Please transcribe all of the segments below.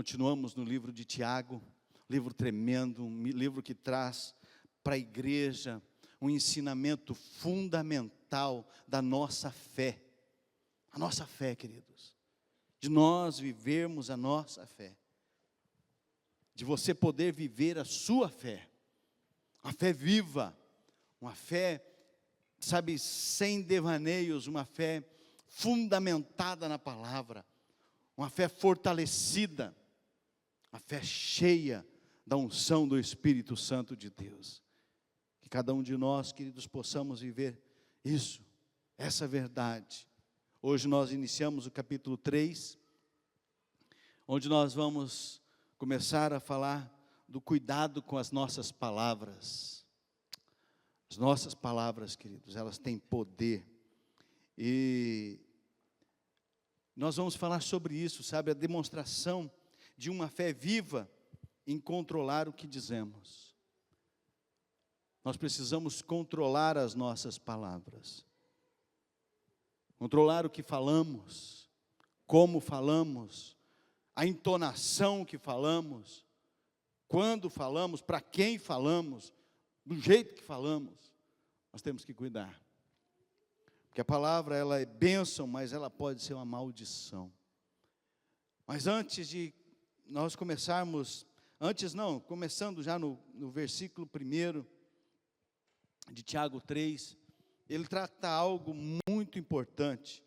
Continuamos no livro de Tiago, livro tremendo, um livro que traz para a igreja um ensinamento fundamental da nossa fé. A nossa fé, queridos. De nós vivermos a nossa fé. De você poder viver a sua fé. Uma fé viva. Uma fé, sabe, sem devaneios. Uma fé fundamentada na palavra. Uma fé fortalecida. Uma fé cheia da unção do Espírito Santo de Deus. Que cada um de nós, queridos, possamos viver isso, essa verdade. Hoje nós iniciamos o capítulo 3, onde nós vamos começar a falar do cuidado com as nossas palavras. As nossas palavras, queridos, elas têm poder. E nós vamos falar sobre isso, sabe, a demonstração de uma fé viva em controlar o que dizemos. Nós precisamos controlar as nossas palavras. Controlar o que falamos, como falamos, a entonação que falamos, quando falamos, para quem falamos, do jeito que falamos. Nós temos que cuidar. Porque a palavra, ela é bênção, mas ela pode ser uma maldição. Mas antes de nós começarmos, começando já no versículo 1 de Tiago 3, ele trata algo muito importante.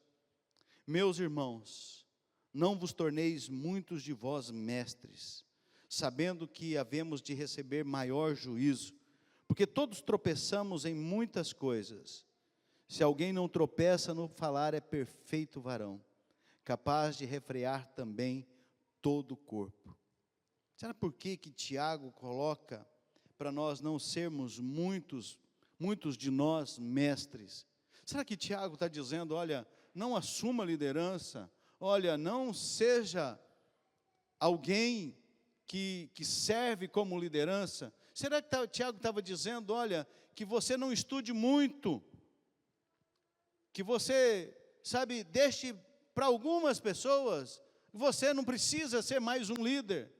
Meus irmãos, não vos torneis muitos de vós mestres, sabendo que havemos de receber maior juízo, porque todos tropeçamos em muitas coisas. Se alguém não tropeça no falar, é perfeito varão, capaz de refrear também todo o corpo. Sabe por que Tiago coloca para nós não sermos muitos de nós mestres? Será que Tiago está dizendo, olha, não assuma liderança, olha, não seja alguém que serve como liderança? Será que Tiago estava dizendo, olha, que você não estude muito, que você, sabe, deixe para algumas pessoas, você não precisa ser mais um líder?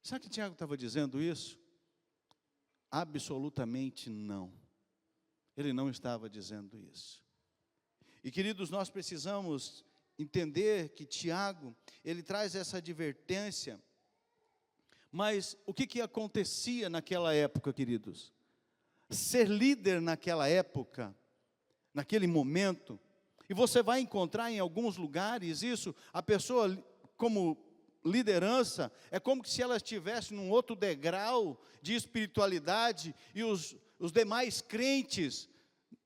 Será que Tiago estava dizendo isso? Absolutamente não. Ele não estava dizendo isso. E queridos, nós precisamos entender que Tiago, ele traz essa advertência. Mas o que acontecia naquela época, queridos? Ser líder naquela época, naquele momento, e você vai encontrar em alguns lugares isso, a pessoa como liderança, é como se ela estivesse num outro degrau de espiritualidade, e os demais crentes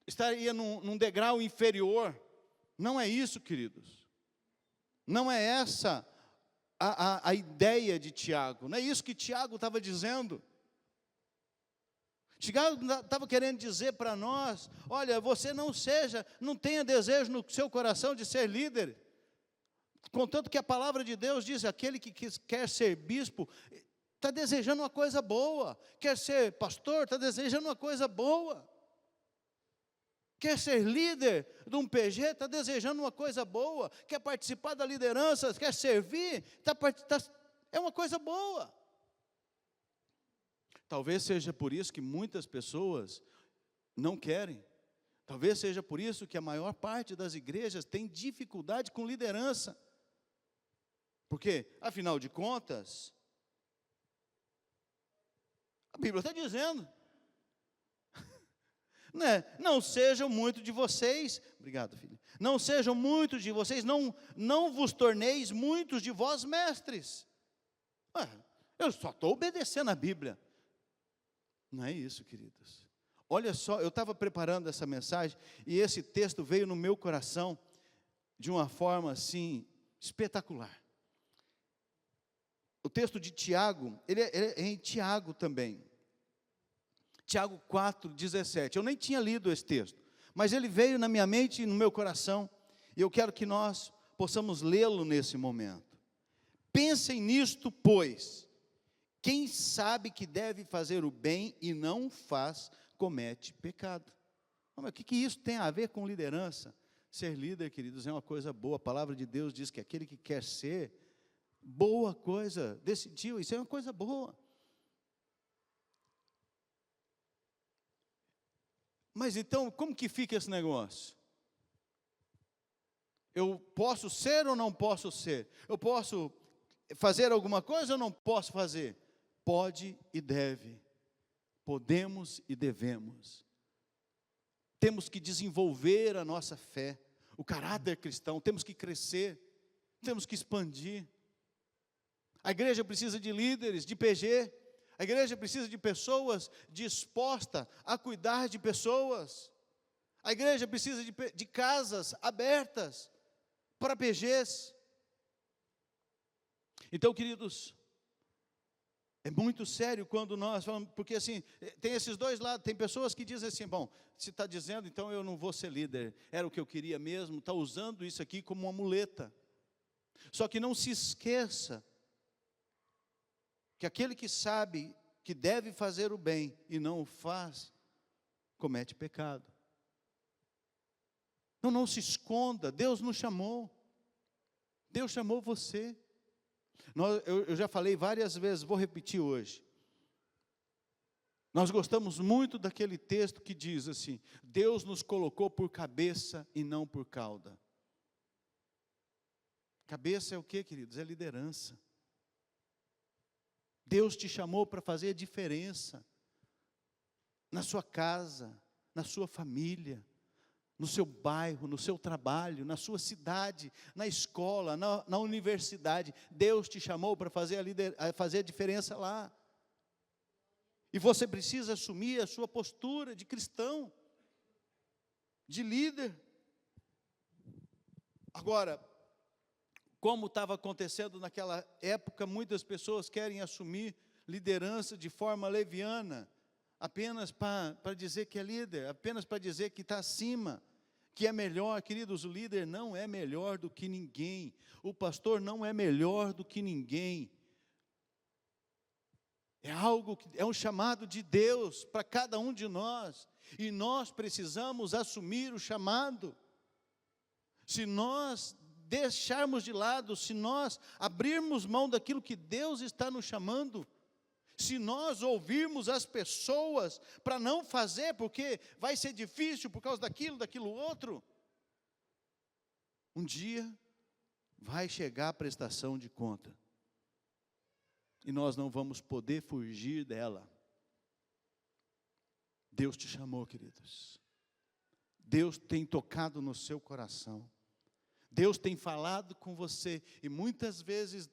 estariam num degrau inferior. Não é isso, queridos. Não é essa a ideia de Tiago. Não é isso que Tiago estava dizendo. Tiago estava querendo dizer para nós, olha, você não tenha desejo no seu coração de ser líder. Contanto que a palavra de Deus diz, aquele que quer ser bispo, está desejando uma coisa boa. Quer ser pastor, está desejando uma coisa boa. Quer ser líder de um PG, está desejando uma coisa boa. Quer participar da liderança, quer servir, é uma coisa boa. Talvez seja por isso que muitas pessoas não querem. Talvez seja por isso que a maior parte das igrejas tem dificuldade com liderança. Porque, afinal de contas, a Bíblia está dizendo, né? Não sejam muitos de vocês, obrigado, filho, não sejam muitos de vocês, não vos torneis muitos de vós mestres. Eu só estou obedecendo a Bíblia. Não é isso, queridos. Olha só, eu estava preparando essa mensagem, e esse texto veio no meu coração, de uma forma assim, espetacular. O texto de Tiago, ele é em Tiago também. Tiago 4:17. Eu nem tinha lido esse texto, mas ele veio na minha mente e no meu coração, e eu quero que nós possamos lê-lo nesse momento. Pensem nisto, pois, quem sabe que deve fazer o bem e não faz, comete pecado. Mas o que isso tem a ver com liderança? Ser líder, queridos, é uma coisa boa. A palavra de Deus diz que aquele que quer ser Boa coisa, decidiu, isso é uma coisa boa. Mas então, como que fica esse negócio? Eu posso ser ou não posso ser? Eu posso fazer alguma coisa ou não posso fazer? Pode e deve. Podemos e devemos. Temos que desenvolver a nossa fé, o caráter cristão, temos que crescer, temos que expandir. A igreja precisa de líderes, de PG, a igreja precisa de pessoas dispostas a cuidar de pessoas. A igreja precisa de casas abertas para PGs. Então, queridos, é muito sério quando nós falamos, porque assim, tem esses dois lados, tem pessoas que dizem assim, bom, se está dizendo, então eu não vou ser líder, era o que eu queria mesmo, está usando isso aqui como uma muleta. Só que não se esqueça, que aquele que sabe que deve fazer o bem e não o faz, comete pecado. Então não se esconda, Deus nos chamou, Deus chamou você. Eu já falei várias vezes, vou repetir hoje. Nós gostamos muito daquele texto que diz assim, Deus nos colocou por cabeça e não por cauda. Cabeça é o que, queridos? É liderança. Deus te chamou para fazer a diferença na sua casa, na sua família, no seu bairro, no seu trabalho, na sua cidade, na escola, na universidade. Deus te chamou para fazer a diferença lá. E você precisa assumir a sua postura de cristão, de líder. Agora, como estava acontecendo naquela época, muitas pessoas querem assumir liderança de forma leviana, apenas para dizer que é líder, apenas para dizer que está acima, que é melhor. Queridos, o líder não é melhor do que ninguém, o pastor não é melhor do que ninguém. É um chamado de Deus para cada um de nós, e nós precisamos assumir o chamado. Se nós deixarmos de lado, se nós abrirmos mão daquilo que Deus está nos chamando, se nós ouvirmos as pessoas para não fazer, porque vai ser difícil por causa daquilo outro, um dia vai chegar a prestação de conta, e nós não vamos poder fugir dela. Deus te chamou, queridos. Deus tem tocado no seu coração. Deus tem falado com você, e muitas vezes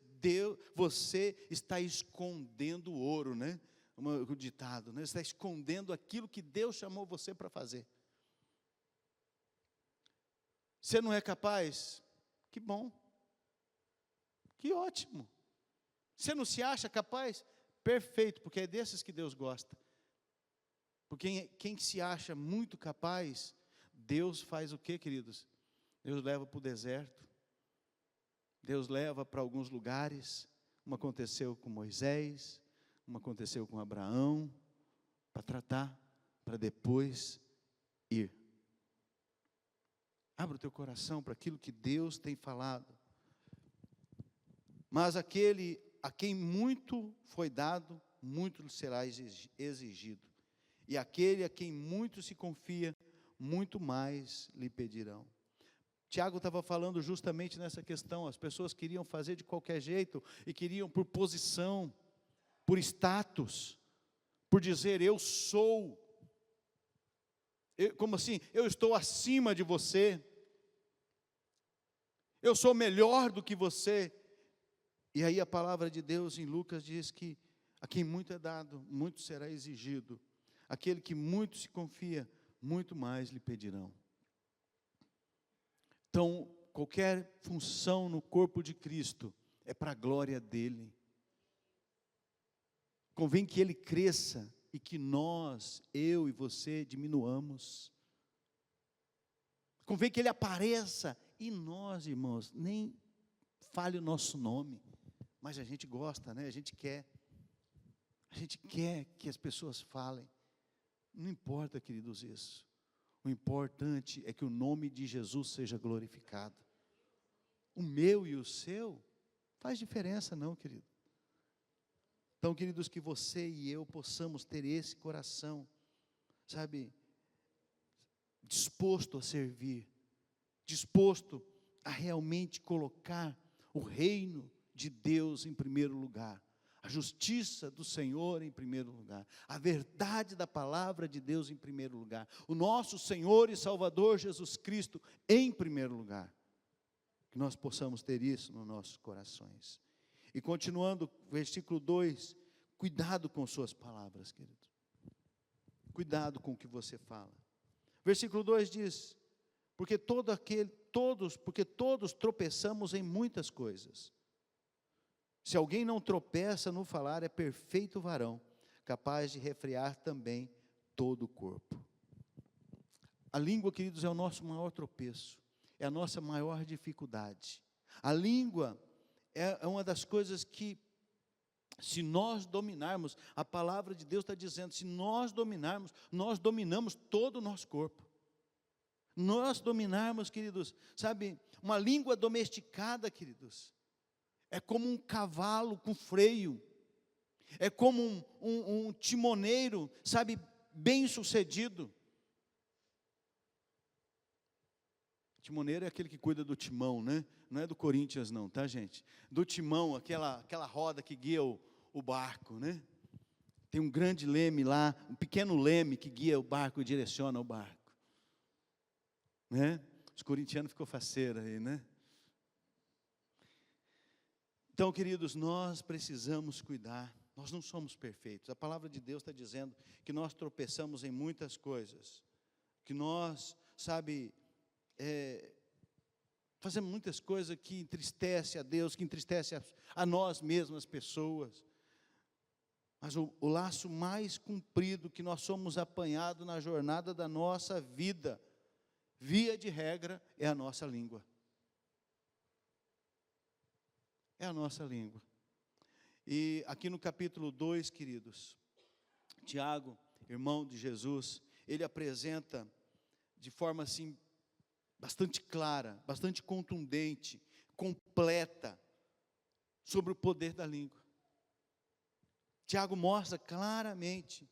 você está escondendo o ouro, né? O ditado, né? Você está escondendo aquilo que Deus chamou você para fazer. Você não é capaz? Que bom, que ótimo. Você não se acha capaz? Perfeito, porque é desses que Deus gosta. Porque quem se acha muito capaz, Deus faz o quê, queridos? Deus leva para o deserto, Deus leva para alguns lugares. Uma aconteceu com Moisés, uma aconteceu com Abraão, para tratar, para depois ir. Abra o teu coração para aquilo que Deus tem falado. Mas aquele a quem muito foi dado, muito lhe será exigido. E aquele a quem muito se confia, muito mais lhe pedirão. Tiago estava falando justamente nessa questão. As pessoas queriam fazer de qualquer jeito, e queriam por posição, por status, por dizer eu sou, como assim, eu estou acima de você, eu sou melhor do que você. E aí a palavra de Deus em Lucas diz que a quem muito é dado, muito será exigido. Aquele que muito se confia, muito mais lhe pedirão. Então, qualquer função no corpo de Cristo é para a glória dele. Convém que ele cresça e que nós, eu e você, diminuamos. Convém que ele apareça e nós, irmãos, nem fale o nosso nome, mas a gente gosta, né? A gente quer que as pessoas falem. Não importa, queridos, isso. O importante é que o nome de Jesus seja glorificado. O meu e o seu, faz diferença não, querido. Então, queridos, que você e eu possamos ter esse coração, sabe, disposto a servir, disposto a realmente colocar o reino de Deus em primeiro lugar, a justiça do Senhor em primeiro lugar, a verdade da palavra de Deus em primeiro lugar, o nosso Senhor e Salvador Jesus Cristo em primeiro lugar, que nós possamos ter isso nos nossos corações. E continuando, versículo 2, cuidado com suas palavras, querido, cuidado com o que você fala. Versículo 2 diz, porque todos tropeçamos em muitas coisas. Se alguém não tropeça no falar, é perfeito varão, capaz de refrear também todo o corpo. A língua, queridos, é o nosso maior tropeço, é a nossa maior dificuldade. A língua é uma das coisas que, se nós dominarmos, a palavra de Deus está dizendo, se nós dominarmos, nós dominamos todo o nosso corpo. Nós dominarmos, queridos, sabe, uma língua domesticada, queridos, é como um cavalo com freio, é como um timoneiro, sabe, bem sucedido. Timoneiro é aquele que cuida do timão, né? Não é do Corinthians não, tá, gente? Do timão, aquela roda que guia o barco, né? Tem um grande leme lá, um pequeno leme que guia o barco e direciona o barco, né? Os corintianos ficou faceiro aí, né? Então, queridos, nós precisamos cuidar, nós não somos perfeitos. A palavra de Deus está dizendo que nós tropeçamos em muitas coisas, que nós, sabe, fazemos muitas coisas que entristecem a Deus, que entristecem a nós mesmos, as pessoas. Mas o laço mais comprido que nós somos apanhados na jornada da nossa vida, via de regra, é a nossa língua. É a nossa língua. E aqui no capítulo 2, queridos, Tiago, irmão de Jesus, ele apresenta de forma assim, bastante clara, bastante contundente, completa, sobre o poder da língua. Tiago mostra claramente.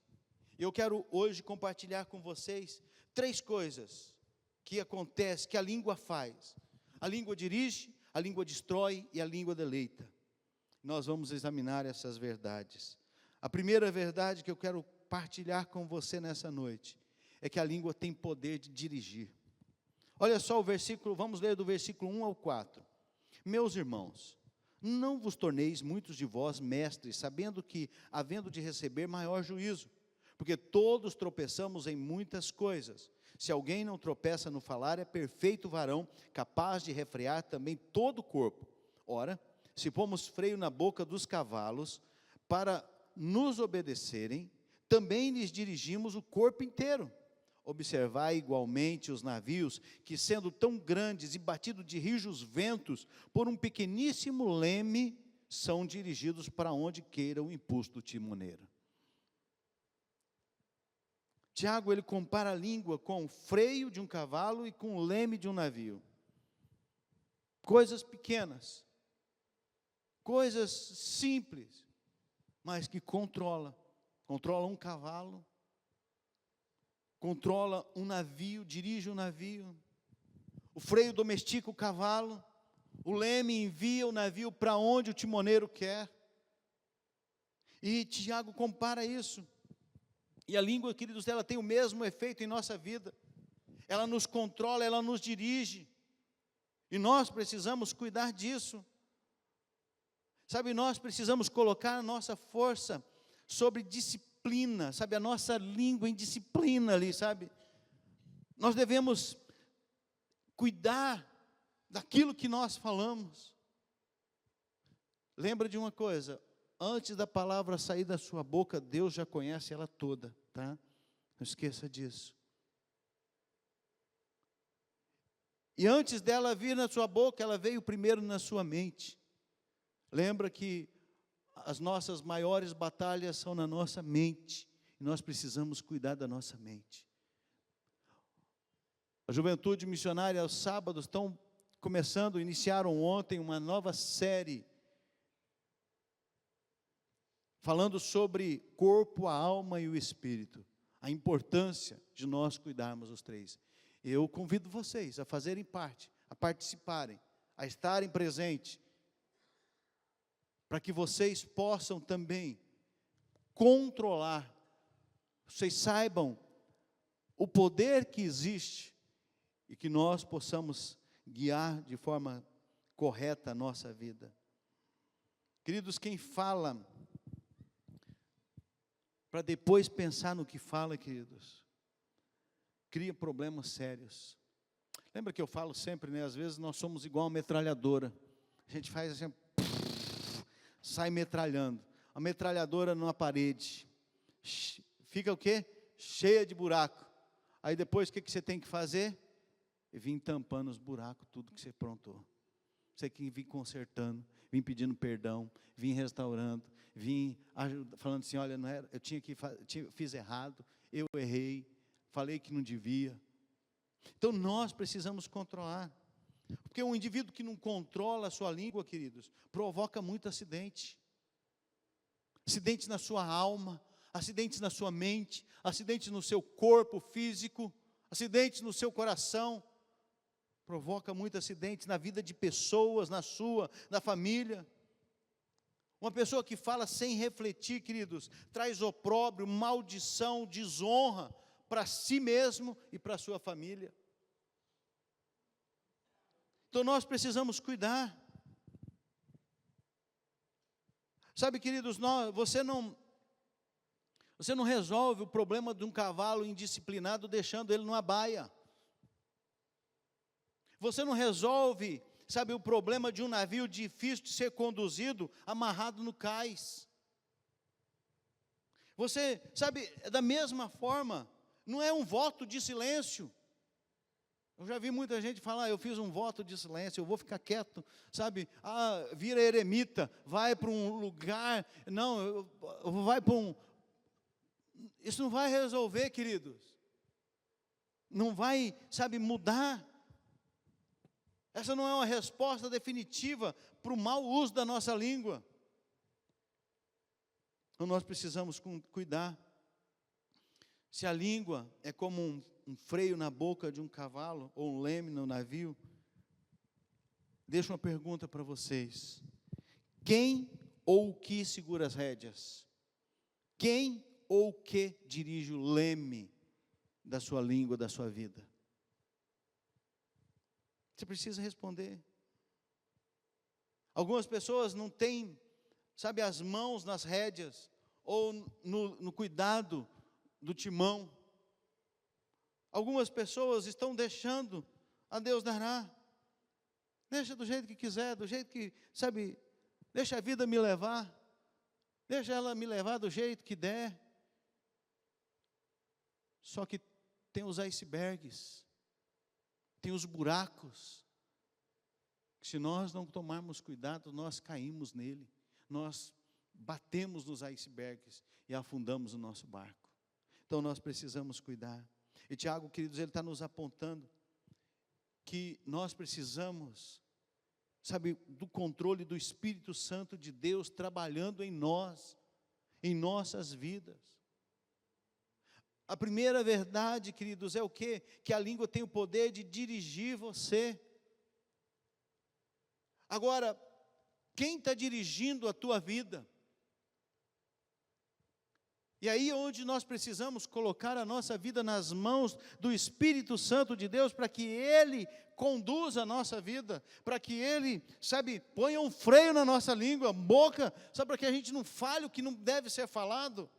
Eu quero hoje compartilhar com vocês 3 coisas que acontecem, que a língua faz. A língua dirige, a língua destrói e a língua deleita. Nós vamos examinar essas verdades. A primeira verdade que eu quero partilhar com você nessa noite é que a língua tem poder de dirigir. Olha só o versículo, vamos ler do versículo 1 ao 4. Meus irmãos, não vos torneis muitos de vós mestres, sabendo que, havendo de receber maior juízo, porque todos tropeçamos em muitas coisas. Se alguém não tropeça no falar, é perfeito varão, capaz de refrear também todo o corpo. Ora, se pomos freio na boca dos cavalos, para nos obedecerem, também lhes dirigimos o corpo inteiro. Observai igualmente os navios, que sendo tão grandes e batidos de rijos ventos, por um pequeníssimo leme, são dirigidos para onde queira o impulso do timoneiro. Tiago, ele compara a língua com o freio de um cavalo e com o leme de um navio. Coisas pequenas, coisas simples, mas que controla um cavalo, controla um navio, dirige um navio. O freio domestica o cavalo, o leme envia o navio para onde o timoneiro quer. E Tiago compara isso. E a língua, queridos, ela tem o mesmo efeito em nossa vida. Ela nos controla, ela nos dirige. E nós precisamos cuidar disso. Sabe, nós precisamos colocar a nossa força sobre disciplina, sabe, a nossa língua em disciplina ali, sabe. Nós devemos cuidar daquilo que nós falamos. Lembra de uma coisa, antes da palavra sair da sua boca, Deus já conhece ela toda, tá? Não esqueça disso. E antes dela vir na sua boca, ela veio primeiro na sua mente. Lembra que as nossas maiores batalhas são na nossa mente, e nós precisamos cuidar da nossa mente. A juventude missionária aos sábados estão iniciaram ontem uma nova série falando sobre corpo, a alma e o espírito, a importância de nós cuidarmos os três. Eu convido vocês a fazerem parte, a participarem, a estarem presentes, para que vocês possam também controlar, vocês saibam o poder que existe e que nós possamos guiar de forma correta a nossa vida. Queridos, quem fala, para depois pensar no que fala, queridos, cria problemas sérios. Lembra que eu falo sempre, né? Às vezes nós somos igual uma metralhadora. A gente faz assim, sai metralhando. A metralhadora numa parede. Fica o quê? Cheia de buraco. Aí depois o que você tem que fazer? Vir tampando os buracos, tudo que você aprontou. Você tem que vir consertando, vir pedindo perdão, vir restaurando, vir falando assim, olha, não era, fiz errado, eu errei, falei que não devia. Então nós precisamos controlar. Porque um indivíduo que não controla a sua língua, queridos, provoca muito acidente. Acidentes na sua alma, acidentes na sua mente, acidentes no seu corpo físico, acidentes no seu coração. Provoca muito acidentes na vida de pessoas, na família. Uma pessoa que fala sem refletir, queridos, traz opróbrio, maldição, desonra para si mesmo e para a sua família. Então nós precisamos cuidar. Sabe, queridos, você não resolve o problema de um cavalo indisciplinado deixando ele numa baia. Você não resolve, sabe, o problema de um navio difícil de ser conduzido, amarrado no cais. Você, sabe, da mesma forma, não é um voto de silêncio. Eu já vi muita gente falar, eu fiz um voto de silêncio, eu vou ficar quieto, sabe, vira eremita, vai para um lugar, não, vai para um... Isso não vai resolver, queridos. Não vai, sabe, mudar. Essa não é uma resposta definitiva para o mau uso da nossa língua. Então nós precisamos cuidar. Se a língua é como um freio na boca de um cavalo, ou um leme no navio, deixo uma pergunta para vocês. Quem ou o que segura as rédeas? Quem ou o que dirige o leme da sua língua, da sua vida? Você precisa responder. Algumas pessoas não têm, sabe, as mãos nas rédeas, ou no cuidado do timão. Algumas pessoas estão deixando a Deus dará. Deixa do jeito que quiser, do jeito que, sabe, deixa a vida me levar. Deixa ela me levar do jeito que der. Só que tem os icebergs, tem os buracos, que se nós não tomarmos cuidado, nós caímos nele, nós batemos nos icebergs e afundamos o nosso barco. Então nós precisamos cuidar. E Tiago, queridos, ele está nos apontando que nós precisamos, sabe, do controle do Espírito Santo de Deus trabalhando em nós, em nossas vidas. A primeira verdade, queridos, é o quê? Que a língua tem o poder de dirigir você. Agora, quem está dirigindo a tua vida? E aí é onde nós precisamos colocar a nossa vida nas mãos do Espírito Santo de Deus, para que Ele conduza a nossa vida, para que Ele, sabe, ponha um freio na nossa língua, boca, sabe, para que a gente não fale o que não deve ser falado,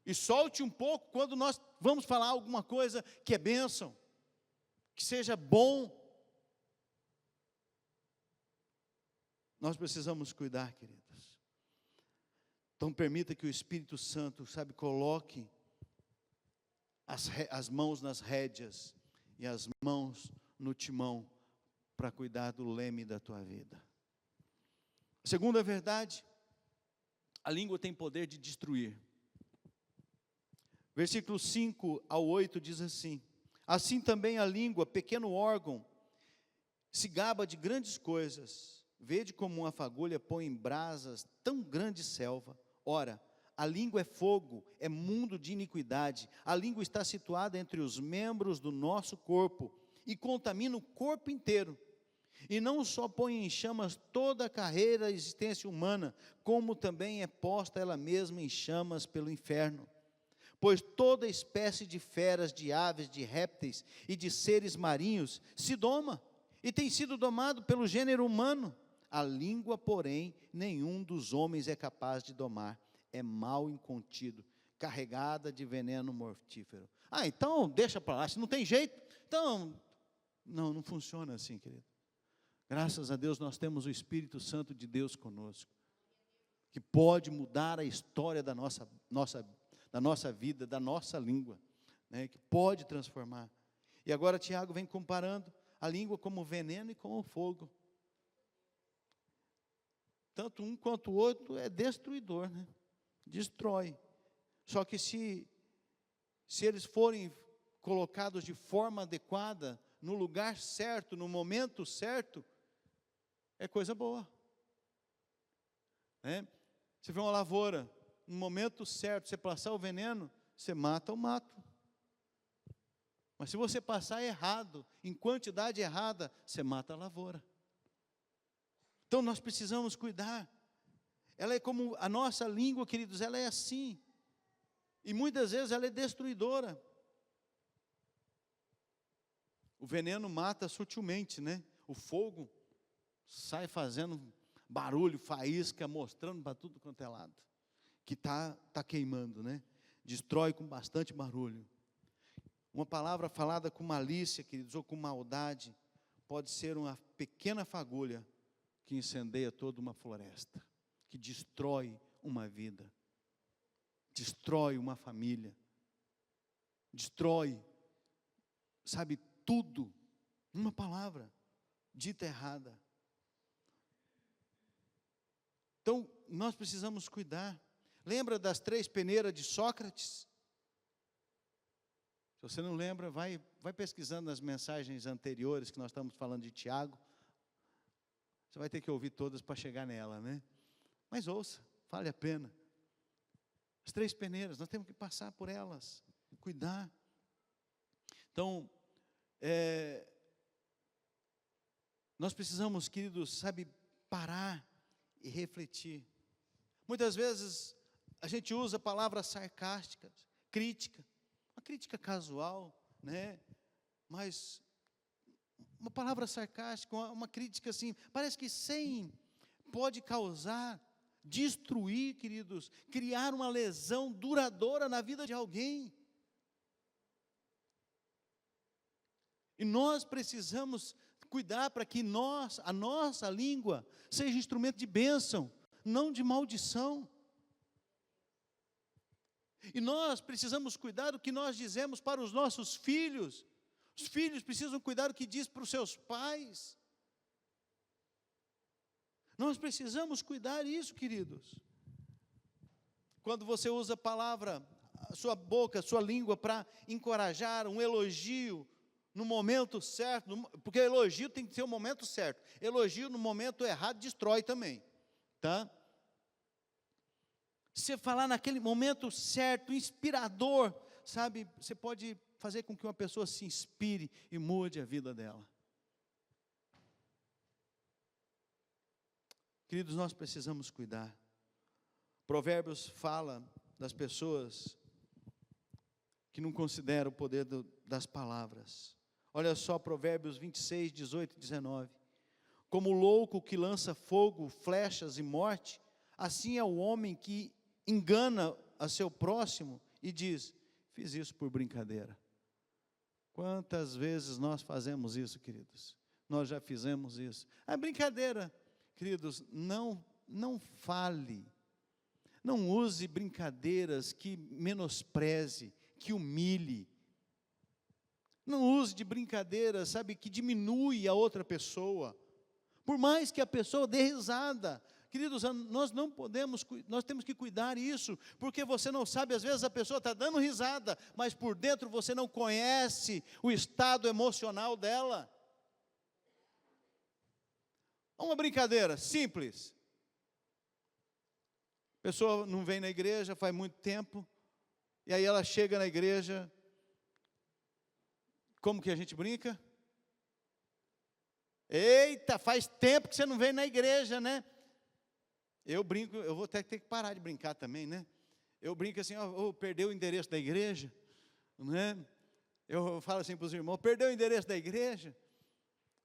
e solte um pouco quando nós vamos falar alguma coisa que é bênção, que seja bom. Nós precisamos cuidar, queridos. Então permita que o Espírito Santo, sabe, coloque as mãos nas rédeas e as mãos no timão para cuidar do leme da tua vida. Segunda verdade, a língua tem poder de destruir. Versículos 5 ao 8 diz assim: assim também a língua, pequeno órgão, se gaba de grandes coisas. Vede como uma fagulha põe em brasas tão grande selva. Ora, a língua é fogo, é mundo de iniquidade. A língua está situada entre os membros do nosso corpo e contamina o corpo inteiro. E não só põe em chamas toda a carreira da existência humana, como também é posta ela mesma em chamas pelo inferno. Pois toda espécie de feras, de aves, de répteis e de seres marinhos se doma, e tem sido domado pelo gênero humano. A língua, porém, nenhum dos homens é capaz de domar. É mal incontido, carregada de veneno mortífero. Então deixa para lá, se não tem jeito, então, não funciona assim, querido. Graças a Deus nós temos o Espírito Santo de Deus conosco, que pode mudar a história da nossa vida, da nossa língua, né, que pode transformar. E agora Tiago vem comparando a língua como veneno e como fogo. Tanto um quanto o outro é destruidor, né? Destrói. Só que se eles forem colocados de forma adequada, no lugar certo, no momento certo, é coisa boa, né? Você vê uma lavoura, no momento certo, você passar o veneno, você mata o mato. Mas se você passar errado, em quantidade errada, você mata a lavoura. Então nós precisamos cuidar. Ela é como a nossa língua, queridos, ela é assim. E muitas vezes ela é destruidora. O veneno mata sutilmente, né? O fogo sai fazendo barulho, faísca, mostrando para tudo quanto é lado, que tá queimando, né? Destrói com bastante barulho. Uma palavra falada com malícia, queridos, ou com maldade, pode ser uma pequena fagulha que incendeia toda uma floresta, que destrói uma vida, destrói uma família, destrói, sabe, tudo, uma palavra dita errada. Então, nós precisamos cuidar. Lembra das 3 peneiras de Sócrates? Se você não lembra, vai pesquisando nas mensagens anteriores que nós estamos falando de Tiago. Você vai ter que ouvir todas para chegar nela, né? Mas ouça, vale a pena. As 3 peneiras, nós temos que passar por elas, cuidar. Então, nós precisamos, queridos, sabe, parar e refletir. Muitas vezes a gente usa palavras sarcásticas, crítica, uma crítica casual, né? Mas uma palavra sarcástica, uma crítica assim, parece que pode causar, destruir, queridos, criar uma lesão duradoura na vida de alguém. E nós precisamos cuidar para que a nossa língua seja instrumento de bênção, não de maldição. E nós precisamos cuidar do que nós dizemos para os nossos filhos. Os filhos precisam cuidar do que diz para os seus pais. Nós precisamos cuidar disso, queridos. Quando você usa a palavra, a sua boca, a sua língua para encorajar, um elogio, no momento certo, porque elogio tem que ser o momento certo. Elogio no momento errado destrói também, tá? Se você falar naquele momento certo, inspirador, sabe, você pode fazer com que uma pessoa se inspire e mude a vida dela. Queridos, nós precisamos cuidar. Provérbios fala das pessoas que não consideram o poder das palavras. Olha só, Provérbios 26, 18 e 19. Como o louco que lança fogo, flechas e morte, assim é o homem que engana a seu próximo e diz, fiz isso por brincadeira. Quantas vezes nós fazemos isso, queridos? Nós já fizemos isso. É brincadeira, queridos, não fale, não use brincadeiras que menospreze, que humilhe. Não use de brincadeira, sabe, que diminui a outra pessoa. Por mais que a pessoa dê risada. Queridos, nós temos que cuidar disso, porque você não sabe, às vezes a pessoa está dando risada, mas por dentro você não conhece o estado emocional dela. Uma brincadeira simples. A pessoa não vem na igreja faz muito tempo, e aí ela chega na igreja, como que a gente brinca? Eita, faz tempo que você não vem na igreja, né? Eu brinco, eu vou até ter que parar de brincar também, né? Eu brinco assim, perdeu o endereço da igreja, né? Eu falo assim para os irmãos, perdeu o endereço da igreja,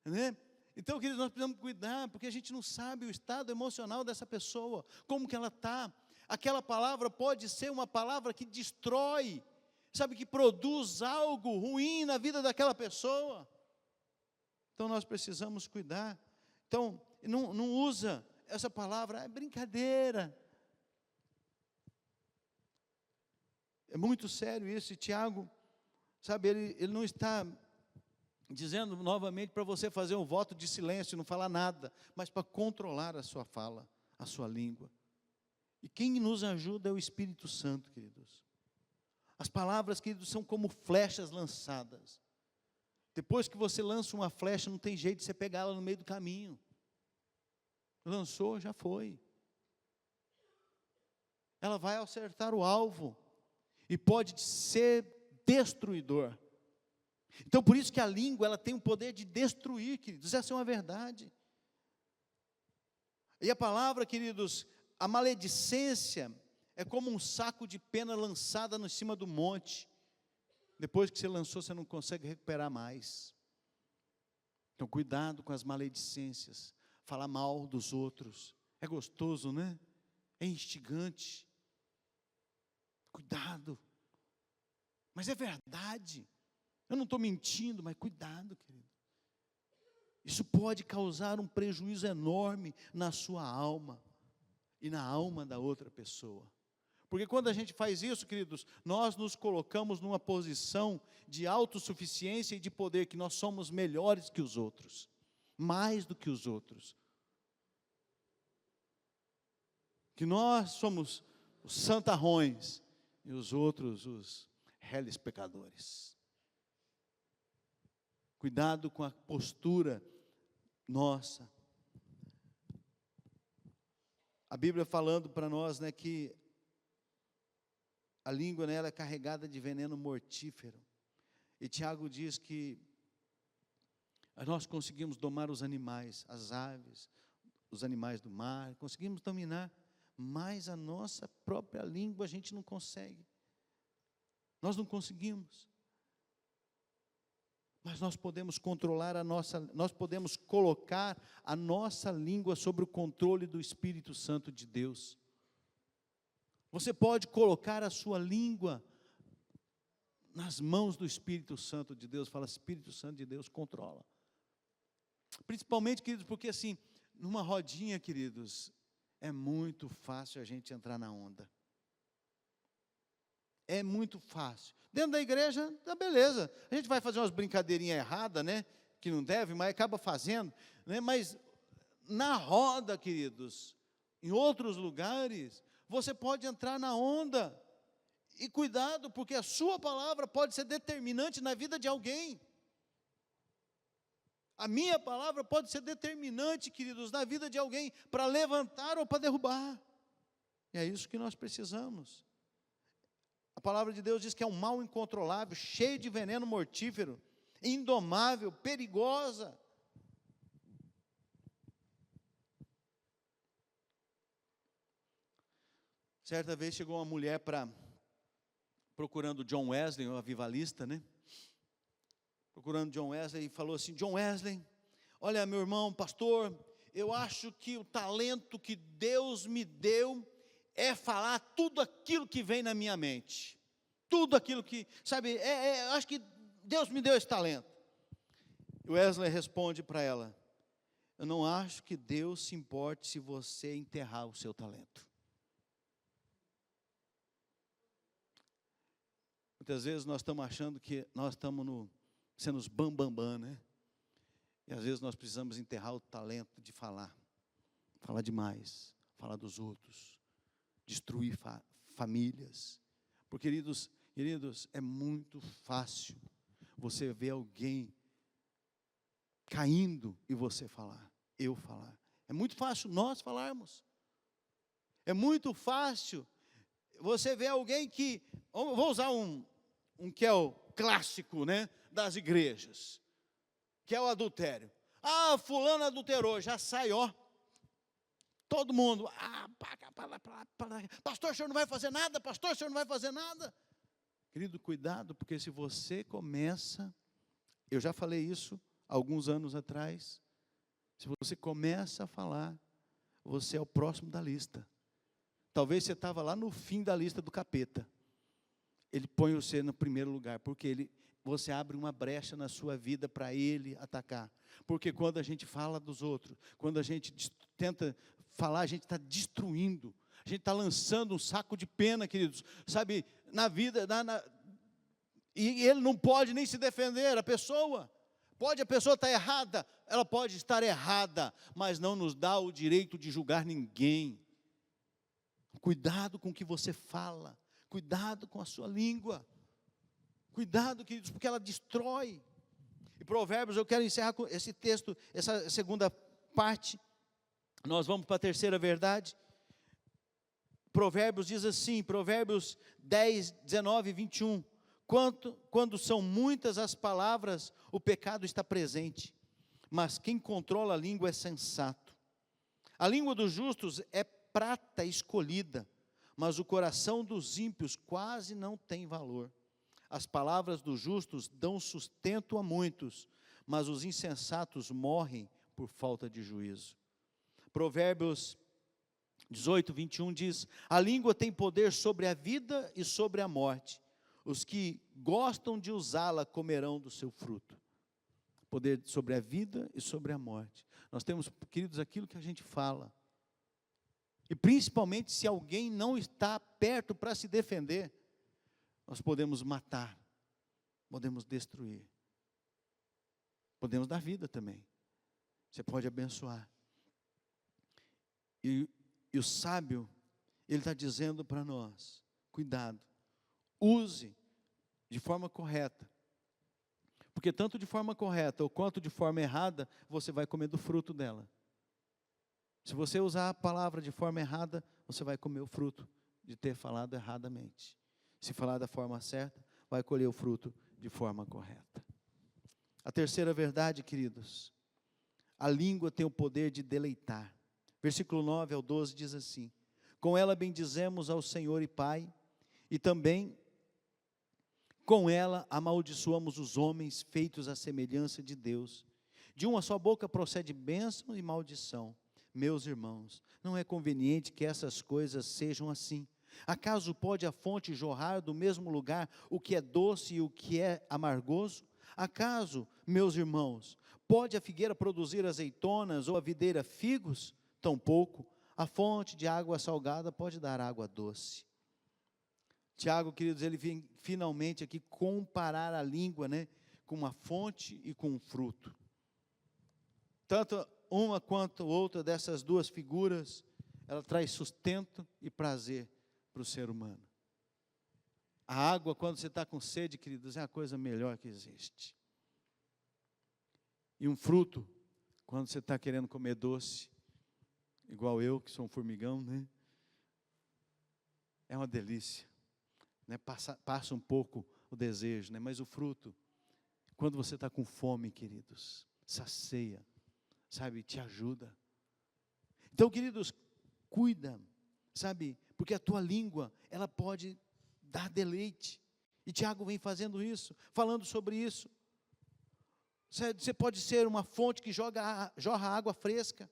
né? Então, queridos, nós precisamos cuidar, porque a gente não sabe o estado emocional dessa pessoa, como que ela está. Aquela palavra pode ser uma palavra que destrói, sabe, que produz algo ruim na vida daquela pessoa. Então, nós precisamos cuidar. Então, não usa essa palavra, é brincadeira. É muito sério isso, e Tiago, sabe, ele não está dizendo novamente para você fazer um voto de silêncio, não falar nada, mas para controlar a sua fala, a sua língua. E quem nos ajuda é o Espírito Santo, queridos. As palavras, queridos, são como flechas lançadas. Depois que você lança uma flecha, não tem jeito de você pegá-la no meio do caminho. Lançou, já foi. Ela vai acertar o alvo e pode ser destruidor. Então, por isso que a língua, ela tem o poder de destruir, queridos, essa é uma verdade. E a palavra, queridos, a maledicência é como um saco de pena lançada em cima do monte. Depois que você lançou, você não consegue recuperar mais. Então, cuidado com as maledicências. Falar mal dos outros. É gostoso, né? É instigante. Cuidado. Mas é verdade. Eu não estou mentindo, mas cuidado, querido. Isso pode causar um prejuízo enorme na sua alma e na alma da outra pessoa. Porque quando a gente faz isso, queridos, nós nos colocamos numa posição de autossuficiência e de poder, que nós somos melhores que os outros, mais do que os outros. Que nós somos os santarrões e os outros os reles pecadores. Cuidado com a postura nossa. A Bíblia falando para nós, né, que a língua, né, ela é carregada de veneno mortífero. E Tiago diz que nós conseguimos domar os animais, as aves, os animais do mar, conseguimos dominar, mas a nossa própria língua a gente não consegue. Nós não conseguimos. Mas nós podemos controlar nós podemos colocar a nossa língua sob o controle do Espírito Santo de Deus. Você pode colocar a sua língua nas mãos do Espírito Santo de Deus. Fala, Espírito Santo de Deus, controla. Principalmente, queridos, porque assim, numa rodinha, queridos, é muito fácil a gente entrar na onda. É muito fácil. Dentro da igreja, tá beleza. A gente vai fazer umas brincadeirinhas erradas, né? Que não deve, mas acaba fazendo. Né? Mas na roda, queridos, em outros lugares, você pode entrar na onda. E cuidado, porque a sua palavra pode ser determinante na vida de alguém. A minha palavra pode ser determinante, queridos, na vida de alguém, para levantar ou para derrubar. E é isso que nós precisamos. A palavra de Deus diz que é um mal incontrolável, cheio de veneno mortífero, indomável, perigosa. Certa vez chegou uma mulher procurando John Wesley, um avivalista, né? Procurando John Wesley, e falou assim: John Wesley, olha, meu irmão, pastor, eu acho que o talento que Deus me deu é falar tudo aquilo que vem na minha mente. Tudo aquilo que, sabe, acho que Deus me deu esse talento. E Wesley responde para ela: eu não acho que Deus se importe se você enterrar o seu talento. Muitas vezes nós estamos achando que nós estamos sendo os bambambam, né? E às vezes nós precisamos enterrar o talento de falar demais, falar dos outros, destruir famílias. Porque, queridos, é muito fácil você ver alguém caindo e você falar, eu falar. É muito fácil nós falarmos. É muito fácil você ver alguém que, vou usar um que é o clássico, né, das igrejas, que é o adultério. Ah, fulano adulterou, já sai, ó, todo mundo, pastor, o senhor não vai fazer nada, pastor, o senhor não vai fazer nada. Querido, cuidado, porque se você começa, eu já falei isso alguns anos atrás, se você começa a falar, você é o próximo da lista. Talvez você estava lá no fim da lista do capeta. Ele põe você no primeiro lugar, porque você abre uma brecha na sua vida para ele atacar. Porque quando a gente fala dos outros, quando a gente tenta falar, a gente está destruindo, a gente está lançando um saco de pena, queridos, sabe, na vida, e ele não pode nem se defender, a pessoa está errada, ela pode estar errada, mas não nos dá o direito de julgar ninguém. Cuidado com o que você fala, cuidado com a sua língua, cuidado, queridos, porque ela destrói. E Provérbios, eu quero encerrar com esse texto, essa segunda parte, nós vamos para a terceira verdade. Provérbios diz assim, Provérbios 10, 19 e 21, quando são muitas as palavras, o pecado está presente, mas quem controla a língua é sensato. A língua dos justos é prata escolhida, mas o coração dos ímpios quase não tem valor. As palavras dos justos dão sustento a muitos, mas os insensatos morrem por falta de juízo. Provérbios 18, 21 diz, a língua tem poder sobre a vida e sobre a morte. Os que gostam de usá-la comerão do seu fruto. Poder sobre a vida e sobre a morte. Nós temos, queridos, aquilo que a gente fala. E principalmente se alguém não está perto para se defender, nós podemos matar, podemos destruir, podemos dar vida também. Você pode abençoar. E o sábio, ele está dizendo para nós, cuidado, use de forma correta, porque tanto de forma correta ou quanto de forma errada, você vai comer do fruto dela. Se você usar a palavra de forma errada, você vai comer o fruto de ter falado erradamente. Se falar da forma certa, vai colher o fruto de forma correta. A terceira verdade, queridos, a língua tem o poder de deleitar. Versículo 9 ao 12 diz assim, com ela bendizemos ao Senhor e Pai, e também com ela amaldiçoamos os homens feitos à semelhança de Deus. De uma só boca procede bênção e maldição. Meus irmãos, não é conveniente que essas coisas sejam assim. Acaso pode a fonte jorrar do mesmo lugar o que é doce e o que é amargoso? Acaso, meus irmãos, pode a figueira produzir azeitonas ou a videira figos? Tampouco a fonte de água salgada pode dar água doce. Tiago, queridos, ele vem finalmente aqui comparar a língua, né, com uma fonte e com um fruto. Tanto uma quanto outra dessas duas figuras, ela traz sustento e prazer para o ser humano. A água, quando você está com sede, queridos, é a coisa melhor que existe. E um fruto, quando você está querendo comer doce, igual eu, que sou um formigão, né? É uma delícia, né? Passa um pouco o desejo, né? Mas o fruto, quando você está com fome, queridos, sacia, sabe, te ajuda. Então, queridos, cuida, sabe, porque a tua língua, ela pode dar deleite, e Tiago vem fazendo isso, falando sobre isso. Você pode ser uma fonte que jorra água fresca,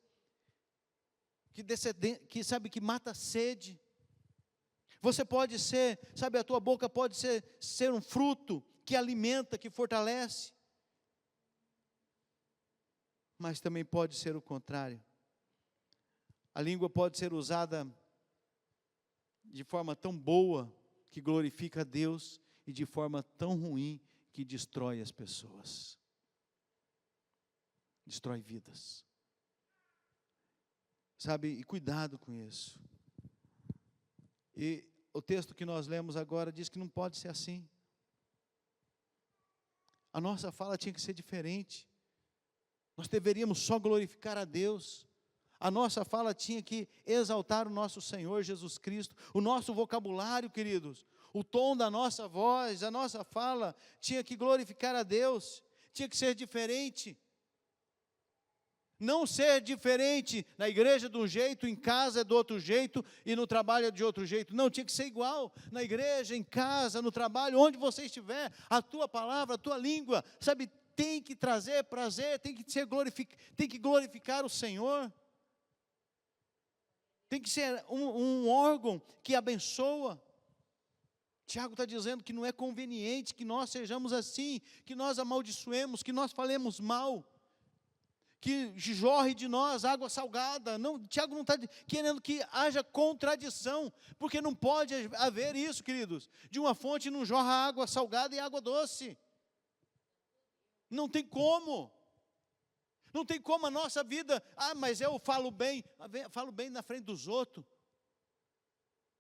que mata a sede. Você pode ser, sabe, a tua boca pode ser um fruto que alimenta, que fortalece. Mas também pode ser o contrário. A língua pode ser usada de forma tão boa que glorifica a Deus e de forma tão ruim que destrói as pessoas. Destrói vidas. Sabe, e cuidado com isso. E o texto que nós lemos agora diz que não pode ser assim. A nossa fala tinha que ser diferente. Nós deveríamos só glorificar a Deus. A nossa fala tinha que exaltar o nosso Senhor Jesus Cristo. O nosso vocabulário, queridos, o tom da nossa voz, a nossa fala, tinha que glorificar a Deus, tinha que ser diferente. Não ser diferente na igreja de um jeito, em casa é do outro jeito e no trabalho é de outro jeito. Não, tinha que ser igual. Na igreja, em casa, no trabalho, onde você estiver, a tua palavra, a tua língua, sabe, tem que trazer prazer, tem que glorificar o Senhor. Tem que ser um órgão que abençoa. Tiago está dizendo que não é conveniente que nós sejamos assim, que nós amaldiçoemos, que nós falemos mal, que jorre de nós água salgada. Não, Tiago não está querendo que haja contradição, porque não pode haver isso, queridos. De uma fonte não jorra água salgada e água doce. Não tem como. Não tem como a nossa vida, mas eu falo bem na frente dos outros.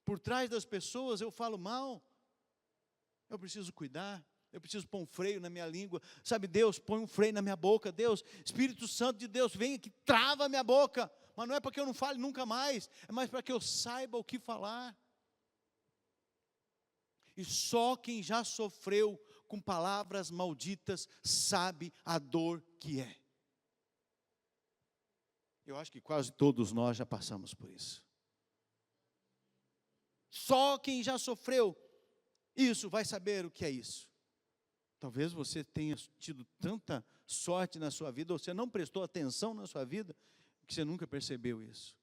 Por trás das pessoas eu falo mal. Eu preciso cuidar, eu preciso pôr um freio na minha língua. Sabe, Deus, põe um freio na minha boca. Deus, Espírito Santo de Deus, vem aqui, trava a minha boca. Mas não é para que eu não fale nunca mais, é mais para que eu saiba o que falar. E só quem já sofreu com palavras malditas sabe a dor que é. Eu acho que quase todos nós já passamos por isso. Só quem já sofreu isso vai saber o que é isso. Talvez você tenha tido tanta sorte na sua vida, ou você não prestou atenção na sua vida, que você nunca percebeu isso.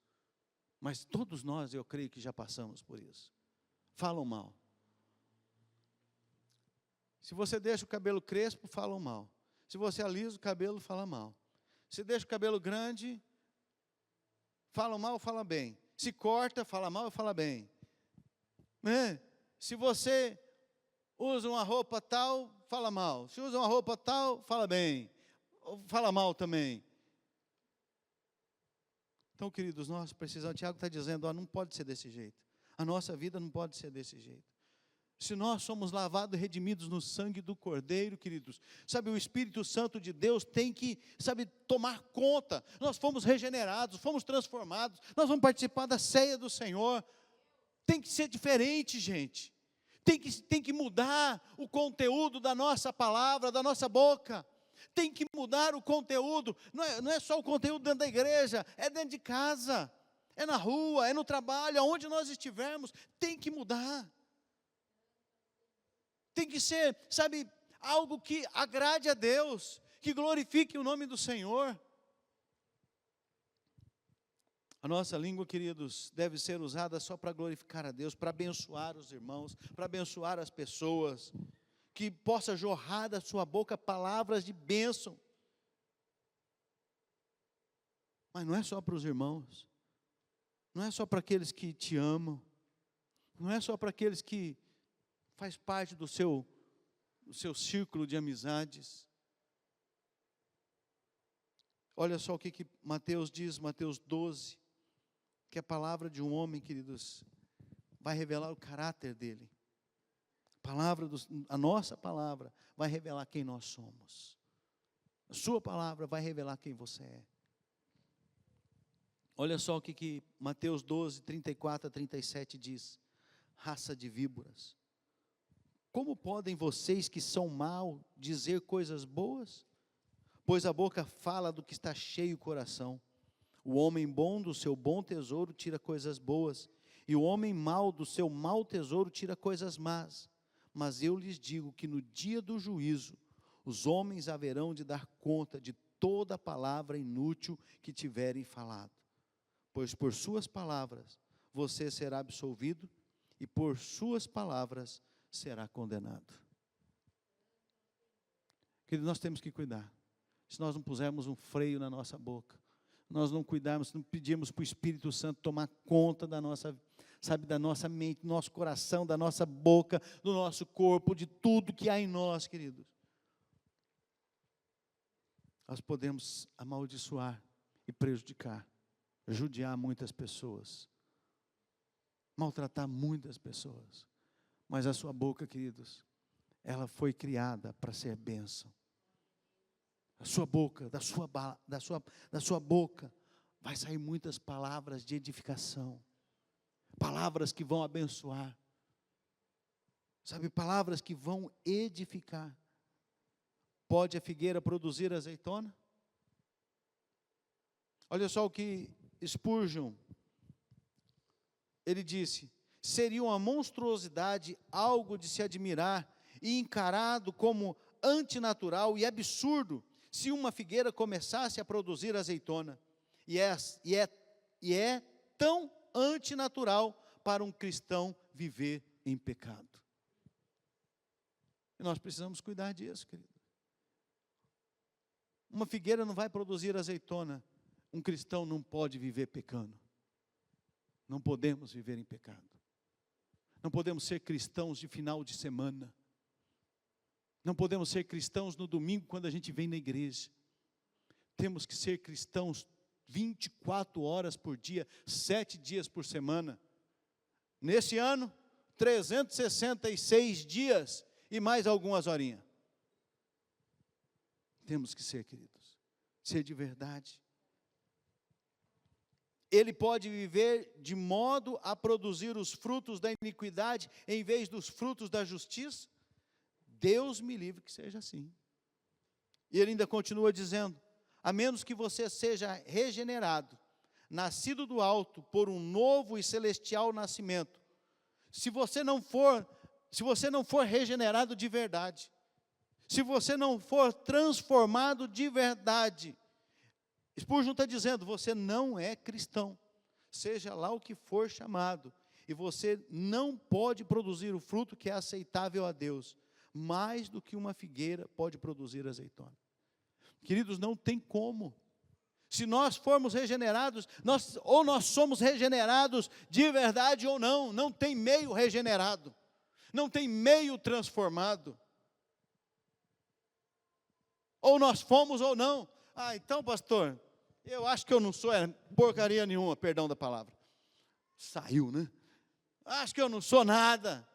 Mas todos nós, eu creio que já passamos por isso. Falam mal. Se você deixa o cabelo crespo, falam mal. Se você alisa o cabelo, fala mal. Se deixa o cabelo grande, fala mal ou fala bem. Se corta, fala mal ou fala bem. Se você usa uma roupa tal, fala mal. Se usa uma roupa tal, fala bem. Fala mal também. Então, queridos, nós precisamos, Tiago está dizendo, não pode ser desse jeito. A nossa vida não pode ser desse jeito. Se nós somos lavados e redimidos no sangue do Cordeiro, queridos, sabe, o Espírito Santo de Deus tem que, sabe, tomar conta. Nós fomos regenerados, fomos transformados, nós vamos participar da ceia do Senhor. Tem que ser diferente, gente. Tem que mudar o conteúdo da nossa palavra, da nossa boca. Tem que mudar o conteúdo. Não é só o conteúdo dentro da igreja, é dentro de casa, é na rua, é no trabalho, aonde nós estivermos, tem que mudar. Tem que ser, sabe, algo que agrade a Deus, que glorifique o nome do Senhor. A nossa língua, queridos, deve ser usada só para glorificar a Deus, para abençoar os irmãos, para abençoar as pessoas, que possa jorrar da sua boca palavras de bênção. Mas não é só para os irmãos, não é só para aqueles que te amam, não é só para aqueles que faz parte do seu círculo de amizades. Olha só o que Mateus diz, Mateus 12, que a palavra de um homem, queridos, vai revelar o caráter dele. A nossa palavra vai revelar quem nós somos. A sua palavra vai revelar quem você é. Olha só o que Mateus 12, 34 a 37 diz. Raça de víboras. Como podem vocês que são maus dizer coisas boas? Pois a boca fala do que está cheio o coração. O homem bom do seu bom tesouro tira coisas boas, e o homem mau do seu mau tesouro tira coisas más. Mas eu lhes digo que no dia do juízo, os homens haverão de dar conta de toda palavra inútil que tiverem falado. Pois por suas palavras você será absolvido, e por suas palavras será condenado. Querido, nós temos que cuidar. Se nós não pusermos um freio na nossa boca, nós não cuidarmos, não pedirmos para o Espírito Santo tomar conta da nossa, sabe, da nossa mente, do nosso coração, da nossa boca, do nosso corpo, de tudo que há em nós, queridos, nós podemos amaldiçoar e prejudicar, judiar muitas pessoas, maltratar muitas pessoas. Mas a sua boca, queridos, ela foi criada para ser bênção. A sua boca, da sua boca, vai sair muitas palavras de edificação, palavras que vão abençoar, sabe, palavras que vão edificar. Pode a figueira produzir azeitona? Olha só o que Spurgeon, ele disse: seria uma monstruosidade, algo de se admirar e encarado como antinatural e absurdo, se uma figueira começasse a produzir azeitona, e é tão antinatural para um cristão viver em pecado. E nós precisamos cuidar disso, querido. Uma figueira não vai produzir azeitona, um cristão não pode viver pecando. Não podemos viver em pecado. Não podemos ser cristãos de final de semana. Não podemos ser cristãos no domingo quando a gente vem na igreja. Temos que ser cristãos 24 horas por dia, 7 dias por semana. Nesse ano, 366 dias e mais algumas horinhas. Temos que ser, queridos, ser de verdade. Ele pode viver de modo a produzir os frutos da iniquidade em vez dos frutos da justiça? Deus me livre que seja assim. E ele ainda continua dizendo: a menos que você seja regenerado, nascido do alto por um novo e celestial nascimento, se você não for regenerado de verdade, se você não for transformado de verdade, Spurgeon está dizendo, você não é cristão, seja lá o que for chamado, e você não pode produzir o fruto que é aceitável a Deus, mais do que uma figueira pode produzir azeitona. Queridos, não tem como. Se nós formos regenerados, ou nós somos regenerados de verdade ou não, não tem meio regenerado, não tem meio transformado. Ou nós fomos ou não. Ah, então, pastor, eu acho que eu não sou porcaria nenhuma, perdão da palavra. Saiu, né? Acho que eu não sou nada.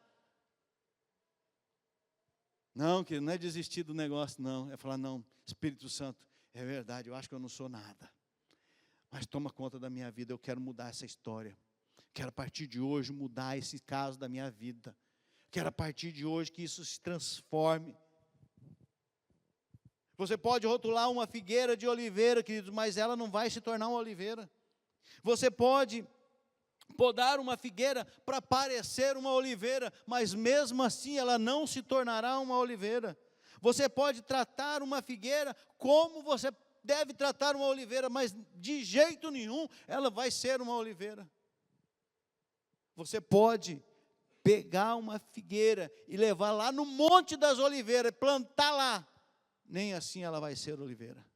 Não, que não é desistir do negócio, não. É falar, não, Espírito Santo, é verdade, eu acho que eu não sou nada. Mas toma conta da minha vida, eu quero mudar essa história. Quero a partir de hoje mudar esse caso da minha vida. Quero a partir de hoje que isso se transforme. Você pode rotular uma figueira de oliveira, queridos, mas ela não vai se tornar uma oliveira. Você pode podar uma figueira para parecer uma oliveira, mas mesmo assim ela não se tornará uma oliveira. Você pode tratar uma figueira como você deve tratar uma oliveira, mas de jeito nenhum ela vai ser uma oliveira. Você pode pegar uma figueira e levar lá no Monte das Oliveiras, plantar lá, nem assim ela vai ser oliveira.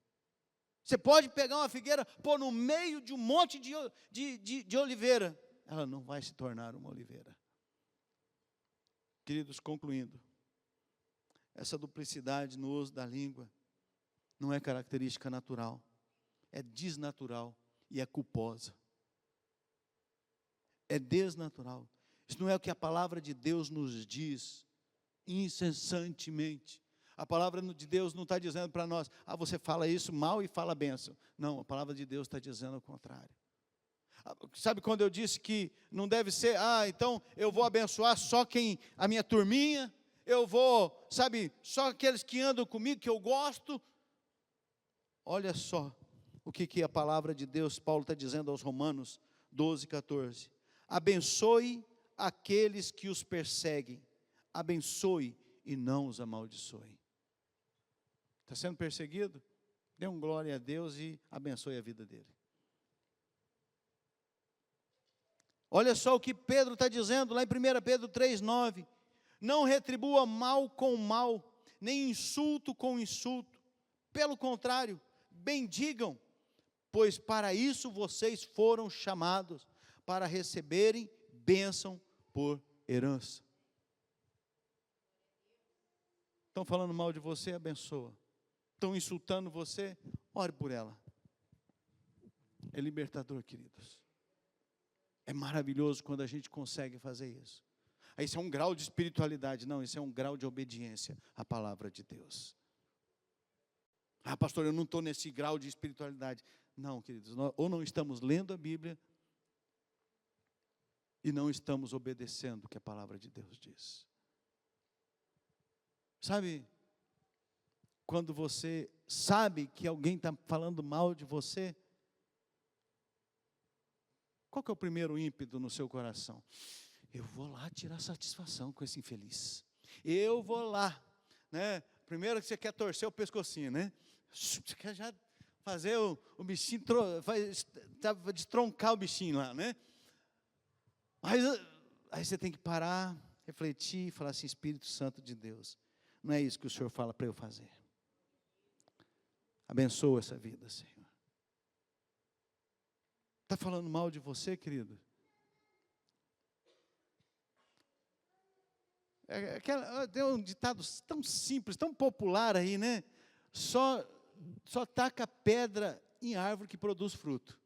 Você pode pegar uma figueira, pôr no meio de um monte de oliveira, ela não vai se tornar uma oliveira. Queridos, concluindo, essa duplicidade no uso da língua não é característica natural, é desnatural e é culposa. É desnatural. Isso não é o que a palavra de Deus nos diz incessantemente. A palavra de Deus não está dizendo para nós, você fala isso mal e fala bênção. Não, a palavra de Deus está dizendo o contrário. Sabe quando eu disse que não deve ser, então eu vou abençoar só a minha turminha, eu vou, só aqueles que andam comigo, que eu gosto. Olha só o que a palavra de Deus, Paulo está dizendo aos Romanos 12, 14. Abençoe aqueles que os perseguem, abençoe e não os amaldiçoe. Está sendo perseguido? Dê um glória a Deus e abençoe a vida dele. Olha só o que Pedro está dizendo lá em 1 Pedro 3,9. Não retribua mal com mal, nem insulto com insulto. Pelo contrário, bendigam, pois para isso vocês foram chamados, para receberem bênção por herança. Estão falando mal de você, abençoa. Estão insultando você, ore por ela. É libertador, queridos. É maravilhoso quando a gente consegue fazer isso. Isso é um grau de espiritualidade, não, isso é um grau de obediência à palavra de Deus. Ah, pastor, eu não estou nesse grau de espiritualidade. Não, queridos, nós ou não estamos lendo a Bíblia e não estamos obedecendo o que a palavra de Deus diz. Sabe, quando você sabe que alguém está falando mal de você, qual que é o primeiro ímpeto no seu coração? Eu vou lá tirar satisfação com esse infeliz. Eu vou lá, né? Primeiro que você quer torcer o pescocinho, né? Você quer já fazer o bichinho, destroncar o bichinho lá, né? Aí você tem que parar, refletir e falar assim: Espírito Santo de Deus, não é isso que o Senhor fala para eu fazer. Abençoa essa vida, Senhor. Está falando mal de você, querido? Tem um ditado tão simples, tão popular aí, né? Só taca pedra em árvore que produz fruto.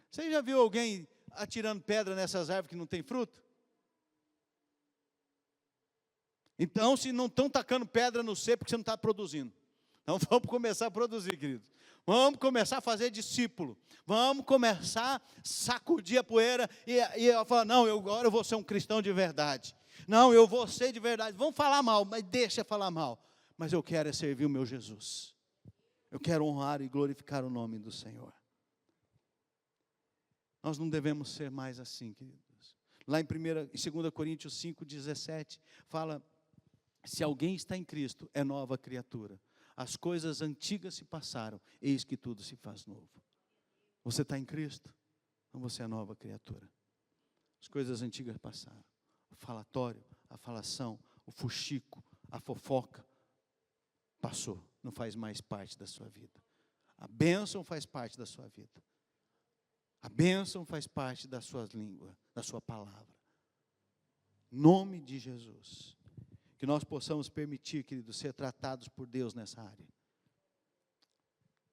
Você já viu alguém atirando pedra nessas árvores que não tem fruto? Então, se não estão tacando pedra no C, porque você não está produzindo. Então, vamos começar a produzir, queridos. Vamos começar a fazer discípulo. Vamos começar a sacudir a poeira e falar: não, agora eu vou ser um cristão de verdade. Não, eu vou ser de verdade. Vamos falar mal, mas deixa falar mal. Mas eu quero servir o meu Jesus. Eu quero honrar e glorificar o nome do Senhor. Nós não devemos ser mais assim, queridos. Lá em 2 Coríntios 5,17, fala: se alguém está em Cristo, é nova criatura. As coisas antigas se passaram, eis que tudo se faz novo. Você está em Cristo, então você é nova criatura. As coisas antigas passaram. O falatório, a falação, o fuxico, a fofoca, passou, não faz mais parte da sua vida. A bênção faz parte da sua vida. A bênção faz parte da sua língua, da sua palavra. Em nome de Jesus. Que nós possamos permitir, queridos, ser tratados por Deus nessa área.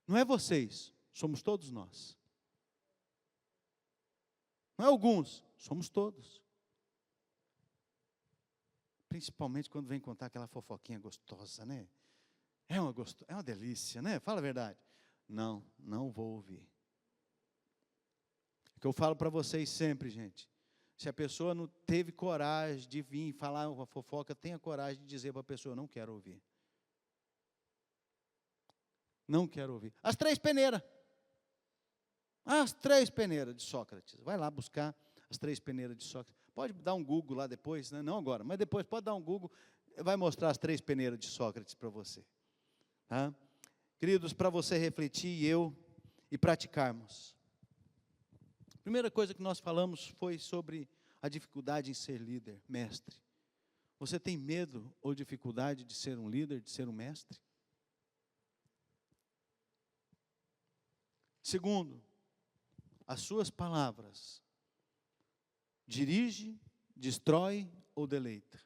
Não é vocês, somos todos nós. Não é alguns, somos todos. Principalmente quando vem contar aquela fofoquinha gostosa, né? É uma delícia, né? Fala a verdade. Não vou ouvir. É o que eu falo para vocês sempre, gente. Se a pessoa não teve coragem de vir falar uma fofoca, tenha coragem de dizer para a pessoa: não quero ouvir. Não quero ouvir. As 3 peneiras. As 3 peneiras de Sócrates. Vai lá buscar as 3 peneiras de Sócrates. Pode dar um Google lá depois, né? Não agora, mas depois pode dar um Google, vai mostrar as 3 peneiras de Sócrates para você. Tá? Queridos, para você refletir e praticarmos. A primeira coisa que nós falamos foi sobre a dificuldade em ser líder, mestre. Você tem medo ou dificuldade de ser um líder, de ser um mestre? Segundo, as suas palavras dirige, destrói ou deleita?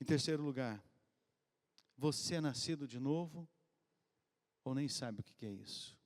Em terceiro lugar, você é nascido de novo ou nem sabe o que é isso?